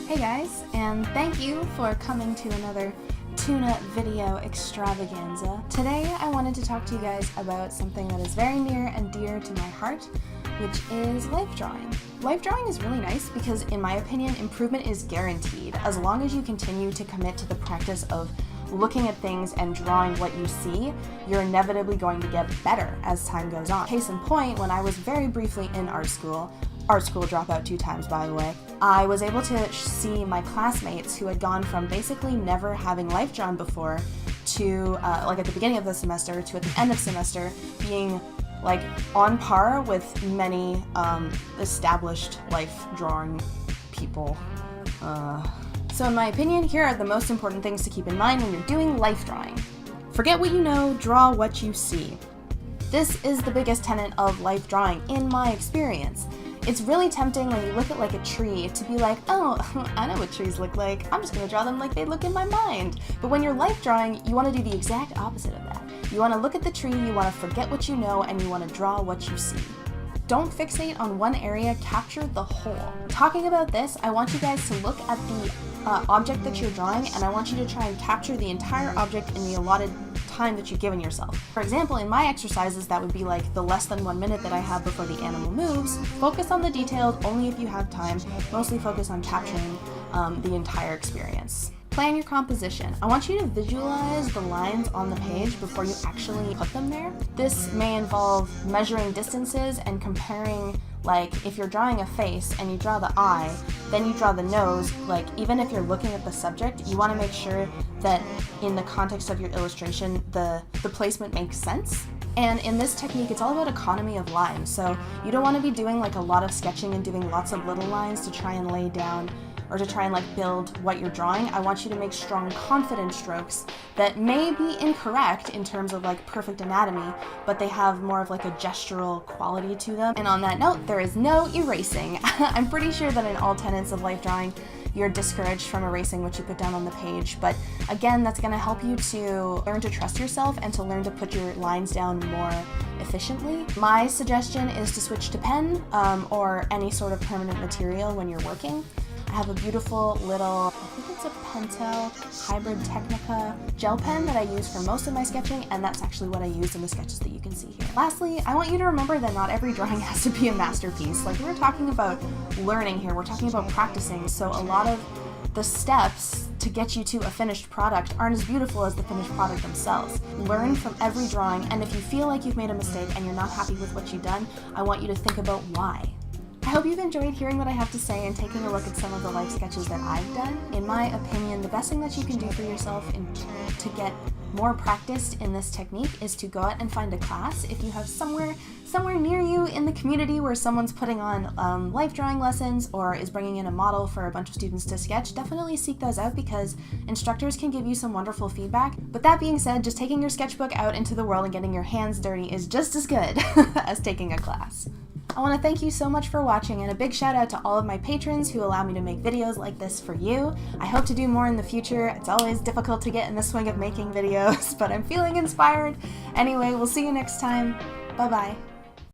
Hey guys, and thank you for coming to another Tuna video extravaganza. Today I wanted to talk to you guys about something that is very near and dear to my heart, which is life drawing. Life drawing is really nice because, in my opinion, improvement is guaranteed as long as you continue to commit to the practice of looking at things and drawing what you see. You're inevitably going to get better as time goes on. Case in point, when I was very briefly in art school dropout 2 times by the way, I was able to see my classmates who had gone from basically never having life drawn before to like at the beginning of the semester to at the end of semester being like on par with many established life drawing people. So in my opinion, here are the most important things to keep in mind when you're doing life drawing. Forget what you know, draw what you see. This is the biggest tenet of life drawing in my experience. It's really tempting when you look at like a tree to be like, oh, I know what trees look like, I'm just gonna draw them like they look in my mind. But when you're life drawing, you wanna do the exact opposite of that. You wanna look at the tree, you wanna forget what you know, and you wanna draw what you see. Don't fixate on one area, capture the whole. Talking about this, I want you guys to look at the object that you're drawing, and I want you to try and capture the entire object in the allotted time that you've given yourself. For example, in my exercises, that would be like the less than 1 minute that I have before the animal moves. Focus on the details only if you have time. Mostly focus on capturing the entire experience. Plan your composition. I want you to visualize the lines on the page before you actually put them there. This may involve measuring distances and comparing, like if you're drawing a face and you draw the eye, then you draw the nose, like even if you're looking at the subject, you want to make sure that in the context of your illustration, the placement makes sense. And in this technique, it's all about economy of lines. So you don't want to be doing like a lot of sketching and doing lots of little lines to try and lay down or to try and like build what you're drawing. I want you to make strong, confident strokes that may be incorrect in terms of like perfect anatomy, but they have more of like a gestural quality to them. And on that note, there is no erasing. I'm pretty sure that in all tenets of life drawing, you're discouraged from erasing what you put down on the page. But again, that's gonna help you to learn to trust yourself and to learn to put your lines down more efficiently. My suggestion is to switch to pen or any sort of permanent material when you're working. I have a beautiful little, I think it's a Pentel Hybrid Technica gel pen that I use for most of my sketching, and that's actually what I use in the sketches that you can see here. Lastly, I want you to remember that not every drawing has to be a masterpiece. Like, we're talking about learning here, we're talking about practicing, so a lot of the steps to get you to a finished product aren't as beautiful as the finished product themselves. Learn from every drawing, and if you feel like you've made a mistake and you're not happy with what you've done, I want you to think about why. I hope you've enjoyed hearing what I have to say and taking a look at some of the life sketches that I've done. In my opinion, the best thing that you can do for yourself to get more practiced in this technique is to go out and find a class. If you have somewhere near you in the community where someone's putting on life drawing lessons or is bringing in a model for a bunch of students to sketch, definitely seek those out because instructors can give you some wonderful feedback. But that being said, just taking your sketchbook out into the world and getting your hands dirty is just as good as taking a class. I want to thank you so much for watching, and a big shout out to all of my patrons who allow me to make videos like this for you. I hope to do more in the future. It's always difficult to get in the swing of making videos, but I'm feeling inspired. Anyway, we'll see you next time. Bye-bye.